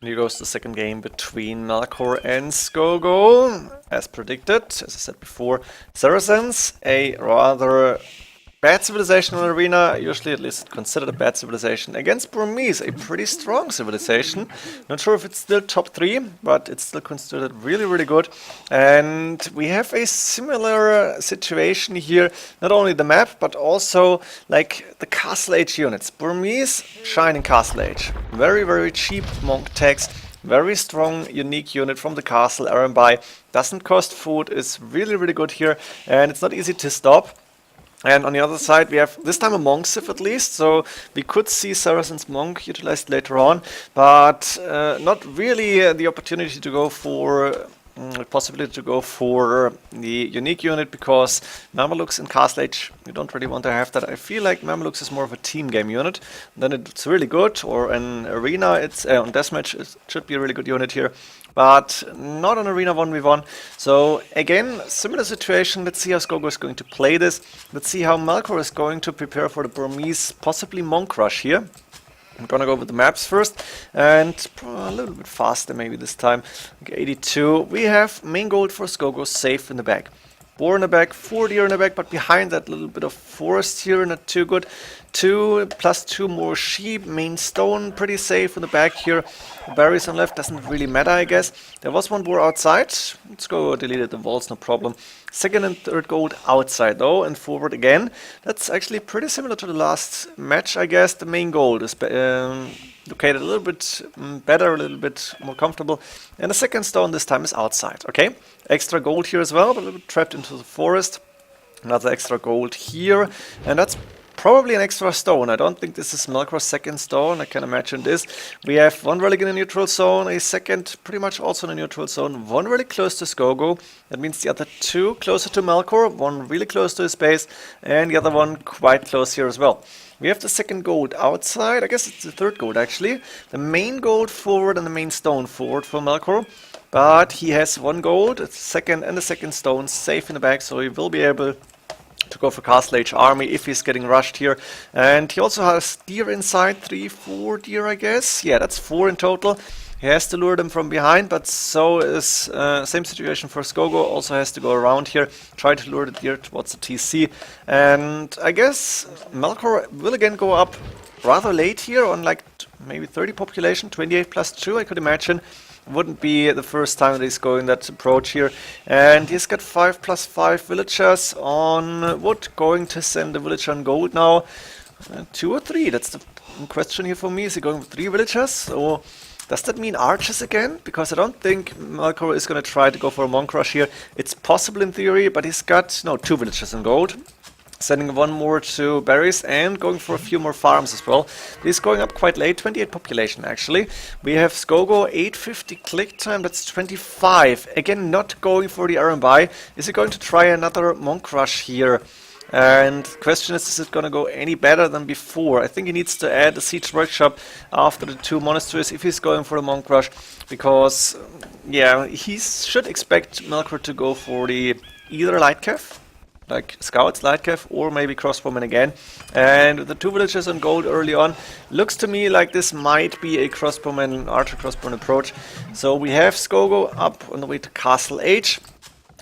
Here goes the second game between Melkor and Scogo. As predicted, as I said before, Saracens, a rather bad civilization in arena, usually at least considered a bad civilization, against Burmese, a pretty strong civilization. Not sure if it's still top 3, but it's still considered really, really good. And we have a similar situation here, not only the map, but also like the Castle Age units. Burmese, shining Castle Age. Very, very cheap monk text. Very strong, unique unit from the castle, Arambai. Doesn't cost food, is really, really good here, and it's not easy to stop. And on the other side, we have this time a monk civ at least, so we could see Saracen's monk utilized later on, but not really the opportunity to go for possibility to go for the unique unit, because Mamelukes in Castle Age, you don't really want to have that. I feel like Mamelukes is more of a team game unit, then it's really good, or an arena, it's on deathmatch, it should be a really good unit here, but not on arena 1v1. So again, similar situation. Let's see how Scogo is going to play this. Let's see how Melkor is going to prepare for the Burmese possibly monk rush here. I'm gonna go with the maps first, and a little bit faster maybe this time. Okay, 82. We have main gold for Scogo safe in the back. Boar in the back, 4 deer in the back, but behind that little bit of forest here, not too good. 2 plus 2 more sheep, main stone, pretty safe in the back here. Berries on left, doesn't really matter, I guess. There was one boar outside. Let's go delete the walls, no problem. Second and third gold outside though, and forward again. That's actually pretty similar to the last match, I guess. The main gold is located a little bit better, a little bit more comfortable. And the second stone this time is outside, okay? Extra gold here as well, but a little bit trapped into the forest. Another extra gold here, and that's probably an extra stone. I don't think this is Melkor's second stone. I can imagine this. We have one relic in a neutral zone, a second pretty much also in a neutral zone, one really close to Scogo. That means the other 2 closer to Melkor, one really close to his base, and the other one quite close here as well. We have the second gold outside. I guess it's the third gold actually. The main gold forward and the main stone forward for Melkor. But he has 1 gold, a second and the second stone safe in the back, so he will be able to go for Castle Age army if he's getting rushed here. And he also has deer inside, 3, 4 deer I guess. Yeah, that's 4 in total. He has to lure them from behind, but so is same situation for Scogo. Also has to go around here, try to lure the deer towards the TC. And I guess Melkor will again go up rather late here on like maybe 30 population, 28 plus 2 I could imagine. Wouldn't be the first time that he's going that approach here. And he's got 5 plus 5 villagers on wood, going to send the villager on gold now. 2 or 3, that's the question here for me. Is he going with 3 villagers? Or does that mean archers again? Because I don't think Melkor is going to try to go for a monk rush here. It's possible in theory, but he's got 2 villagers in gold. Sending 1 more to berries and going for a few more farms as well. He's going up quite late, 28 population actually. We have Scogo, 850 click time, that's 25. Again, not going for the Arambai. Is he going to try another monk rush here? And the question is it going to go any better than before? I think he needs to add a siege workshop after the 2 monasteries if he's going for the monk rush. Because, yeah, he should expect Melkor to go for the either light cav, like scouts, light cav, or maybe crossbowmen again. And with the 2 villagers on gold early on, looks to me like this might be a crossbowman, archer crossbowman approach. So we have Scogo up on the way to Castle Age,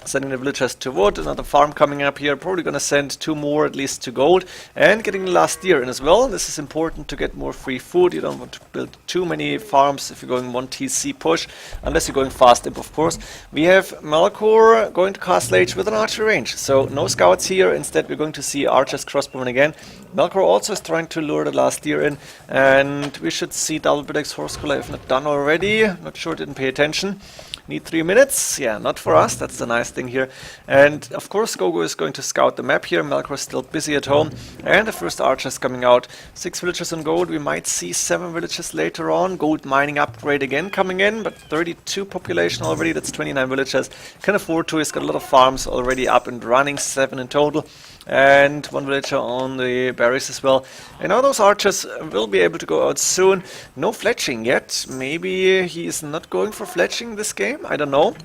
sending the villagers to wood, another farm coming up here, probably gonna send 2 more at least to gold, and getting the last deer in as well. This is important to get more free food. You don't want to build too many farms if you're going 1 TC push, unless you're going fast imp of course. We have Melkor going to Castle Age with an archer range, so no scouts here, instead we're going to see archers crossbowmen again. Melkor also is trying to lure the last deer in, and we should see double Bidex horse collar if not done already. Not sure, didn't pay attention. Need 3 minutes? Yeah, not for us. That's the nice thing here. And of course, Scogo is going to scout the map here. Melkor is still busy at home. And the first archers coming out. 6 villagers on gold. We might see 7 villagers later on. Gold mining upgrade again coming in, but 32 population already. That's 29 villagers. Can afford to. He's got a lot of farms already up and running, 7 in total. And 1 villager on the berries as well. And now those archers will be able to go out soon. No fletching yet. Maybe he is not going for fletching this game. I don't know.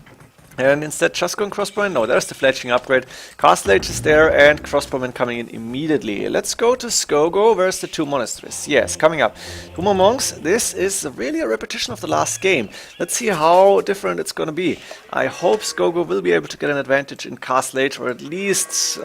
And instead just going crossbowmen. No, there's the fletching upgrade. Castle Age is there and crossbowmen coming in immediately. Let's go to Scogo. Where's the 2 monasteries? Yes, coming up. 2 more monks. This is really a repetition of the last game. Let's see how different it's going to be. I hope Scogo will be able to get an advantage in Castle Age, or at least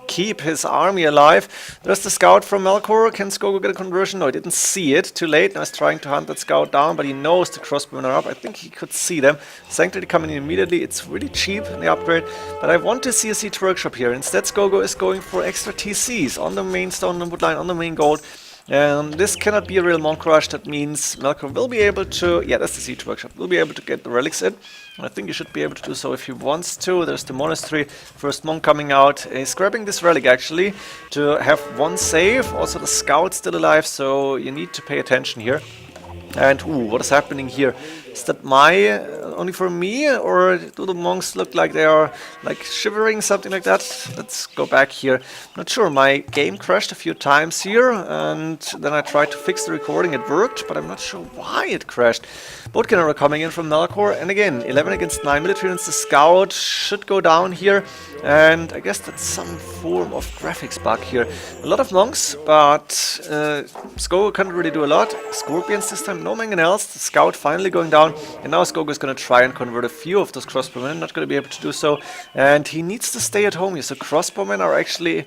keep his army alive. There's the scout from Melkor. Can Scogo get a conversion? No, he didn't see it. Too late. Now he's trying to hunt that scout down, but he knows the crossbowmen are up. I think he could see them. Sanctuary coming in immediately. It's really cheap in the upgrade, but I want to see a siege workshop here. Instead, Scogo is going for extra TCs on the main stone and woodline, on the main gold. This cannot be a real monk rush. That means Melkor will be able to, yeah, that's the siege workshop, will be able to get the relics in. I think he should be able to do so if he wants to. There's the monastery, first monk coming out. He's grabbing this relic actually to have 1 save. Also the scout still alive, so you need to pay attention here. And ooh, what is happening here? Is that only for me, or do the monks look like they are like shivering, something like that? Let's go back here. Not sure, my game crashed a few times here, and then I tried to fix the recording, it worked, but I'm not sure why it crashed. Boat cannon are coming in from Melkor, and again, 11 against 9 military units. The scout should go down here, and I guess that's some form of graphics bug here. A lot of monks, but Scogo can't really do a lot. Scorpions this time, no mangonels. The scout finally going down. And now Scogo is going to try and convert a few of those crossbowmen. Not going to be able to do so. And he needs to stay at home here. So crossbowmen are actually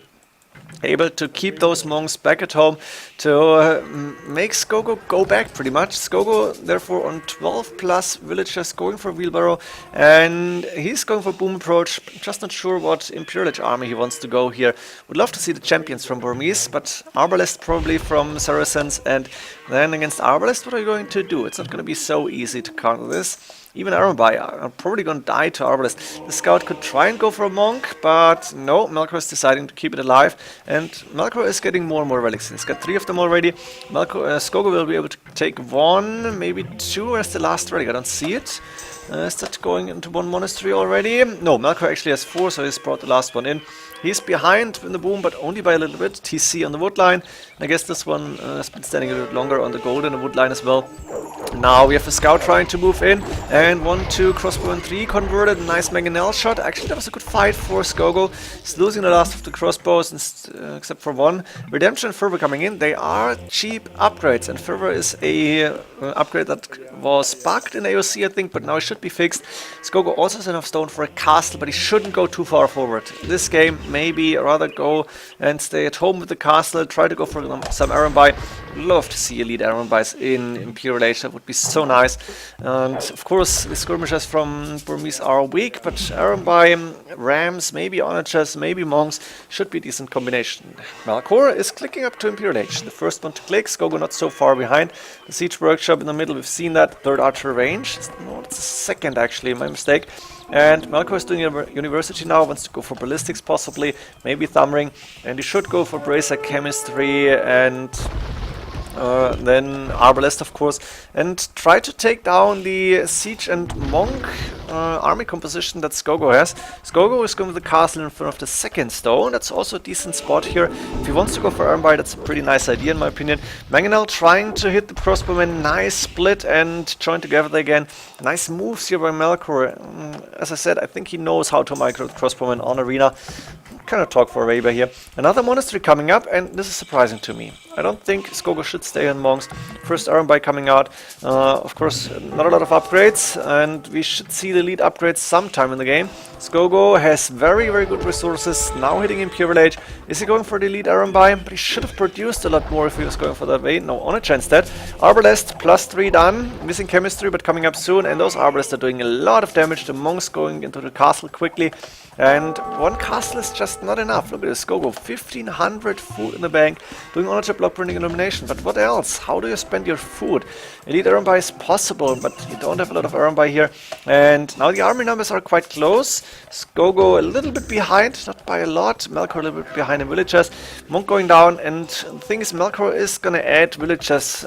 able to keep those monks back at home to make Scogo go back pretty much. Scogo therefore on 12 plus villagers going for wheelbarrow, and he's going for boom approach. Just not sure what Imperial Age army he wants to go here. Would love to see the champions from Burmese, but Arbalest probably from Saracens, and then against Arbalest, what are you going to do? It's not going to be so easy to counter this. Even Arambai are probably going to die to Arbalest. The scout could try and go for a monk, but no, Melkor is deciding to keep it alive. And Melkor is getting more and more relics. He's got 3 of them already. Scogo will be able to take 1, maybe 2. Where's the last relic? I don't see it. Is that going into 1 monastery already? No, Melkor actually has 4, so he's brought the last one in. He's behind in the boom, but only by a little bit. TC on the wood line. I guess this one has been standing a little bit longer on the gold and the wood line as well. Now we have a scout trying to move in, and 1, 2, crossbow and 3 converted. Nice mangonel shot. Actually, that was a good fight for Scogo. He's losing the last of the crossbows, except for 1. Redemption and Fervor coming in. They are cheap upgrades, and Fervor is a upgrade that was bugged in AOC, I think, but now it should be fixed. Scogo also has enough stone for a castle, but he shouldn't go too far forward. This game, maybe rather go and stay at home with the castle, try to go for some Arambai. Love to see elite Arambais in Imperial Age, that would be so nice. And of course, the skirmishers from Burmese are weak, but Arambai, Rams, maybe Onagers, maybe Monks should be a decent combination. Melkor is clicking up to Imperial Age. The first one to click, Scogo not so far behind. The Siege Workshop in the middle, we've seen that. 3rd Archer range. No, it's the 2nd actually, my mistake. And Melkor is doing University now, wants to go for Ballistics possibly, maybe Thumbring, and he should go for Bracer Chemistry and then Arbalest of course, and try to take down the Siege and Monk army composition that Scogo has. Scogo is going with the castle in front of the 2nd stone. That's also a decent spot here. If he wants to go for Arambai, that's a pretty nice idea in my opinion. Mangonel trying to hit the crossbowman. Nice split and join together again. Nice moves here by Melkor. As I said, I think he knows how to micro the crossbowman on arena. Kind of talk for a Raber here. Another monastery coming up, and this is surprising to me. I don't think Scogo should stay in monks. First Arambai coming out. Of course, not a lot of upgrades, and we should see the lead upgrades sometime in the game. Scogo has very, very good resources, now hitting Imperial Age. Is he going for the lead Arambai? But he should have produced a lot more if he was going for that way. No, on a chance that. Arbalest, +3 done. Missing chemistry, but coming up soon, and those Arbalests are doing a lot of damage. The monks going into the castle quickly. And 1 castle is just not enough. Look at this, Scogo, 1500 food in the bank, doing honor block printing illumination. But what else? How do you spend your food? Elite Arambai is possible, but you don't have a lot of Arambai here. And now the army numbers are quite close. Scogo a little bit behind, not by a lot. Melkor a little bit behind in villagers. Monk going down, and the thing is, Melkor is gonna add villagers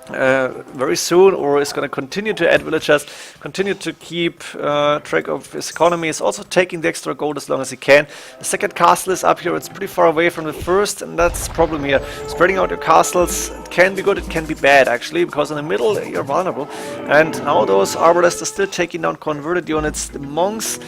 very soon, or is going to continue to add villagers, continue to keep track of his economy, is also taking the extra gold as long as he can. The second castle is up here, it's pretty far away from the first, and that's the problem here. Spreading out your castles, it can be good, it can be bad actually, because in the middle you're vulnerable. And now those arbalists are still taking down converted units. The monks,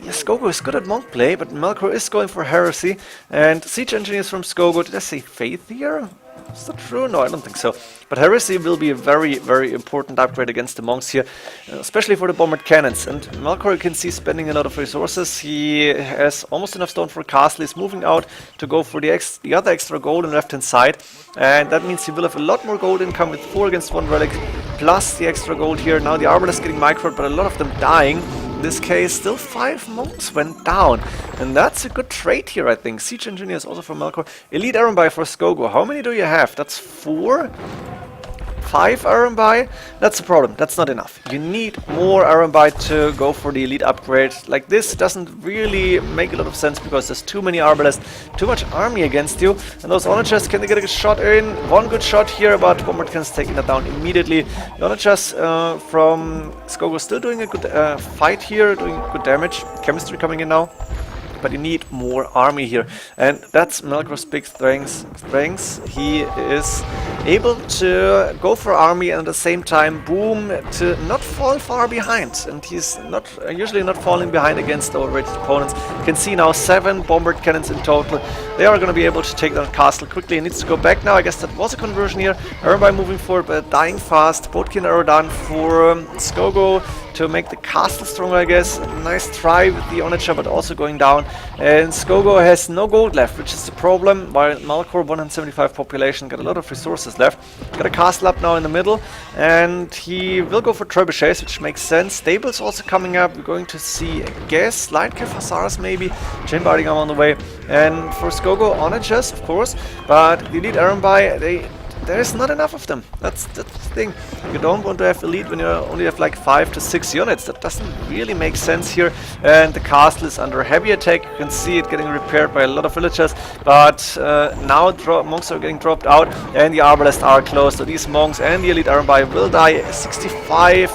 yes, Scogo is good at monk play, but Melkor is going for heresy. And siege engineers from Scogo, did I say faith here? Is that true? No, I don't think so. But heresy will be a very, very important upgrade against the monks here, especially for the bombard cannons. And Melkor, you can see, spending a lot of resources. He has almost enough stone for a castle. He's moving out to go for the other extra gold on the left-hand side. And that means he will have a lot more gold income with 4 against 1 relic, plus the extra gold here. Now the Arbiter is getting microed, but a lot of them dying. In this case, still 5 monks went down. And that's a good trade here, I think. Siege engineers also for Melkor. Elite Iron Buy for Scogo. How many do you have? That's 4? 5 Iron Buy? That's the problem. That's not enough. You need more Iron Buy to go for the elite upgrade. Like this doesn't really make a lot of sense because there's too many arbalists, too much army against you. And those onagers, can they get a shot in? One good shot here, but bombard cannons taking that down immediately. The onagers from Scogo still doing a good fight here, doing good damage. Chemistry coming in now. But you need more army here, and that's Melkor's big strengths. He is able to go for army and at the same time boom to not fall far behind, and he's not usually not falling behind against overrated opponents. You can see now 7 bombard cannons in total. They are going to be able to take down castle quickly. He needs to go back now. I guess that was a conversion here. Everybody moving forward but dying fast. Boatkin arrow done for Scogo to make the castle stronger, I guess. Nice try with the onager, but also going down. And Scogo has no gold left, which is the problem, while Melkor, 175 population, got a lot of resources left. Got a castle up now in the middle, and he will go for trebuchets, which makes sense. Stables also coming up. We're going to see, I guess, light cav hussars maybe. Chain barding arm on the way. And for Scogo, onagers, of course, but the elite Iron Buy, there is not enough of them. That's the thing. You don't want to have elite when you only have like 5 to 6 units. That doesn't really make sense here. And the castle is under heavy attack. You can see it getting repaired by a lot of villagers. But now monks are getting dropped out and the arbalists are close. So these monks and the elite Iron Buy will die. 65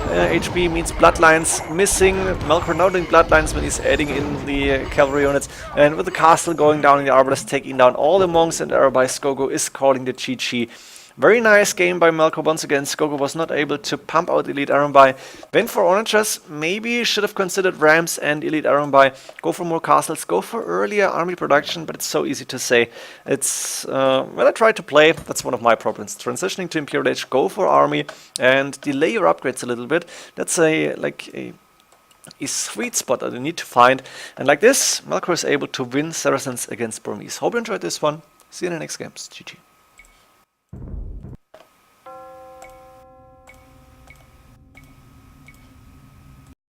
HP means bloodlines missing. Melkor now doing bloodlines when he's adding in the cavalry units. And with the castle going down and the arbalist taking down all the monks, and Arabai Scogo is calling the GG. Very nice game by Melkor once again. Scogo was not able to pump out Elite Iron Buy. Went for onagers, maybe should have considered Rams and Elite Iron Buy. Go for more castles, go for earlier army production, but it's so easy to say. It's, when I try to play, that's one of my problems. Transitioning to Imperial Age, go for army and delay your upgrades a little bit. That's a sweet spot that you need to find. And like this, Melkor is able to win Saracens against Burmese. Hope you enjoyed this one. See you in the next games. GG.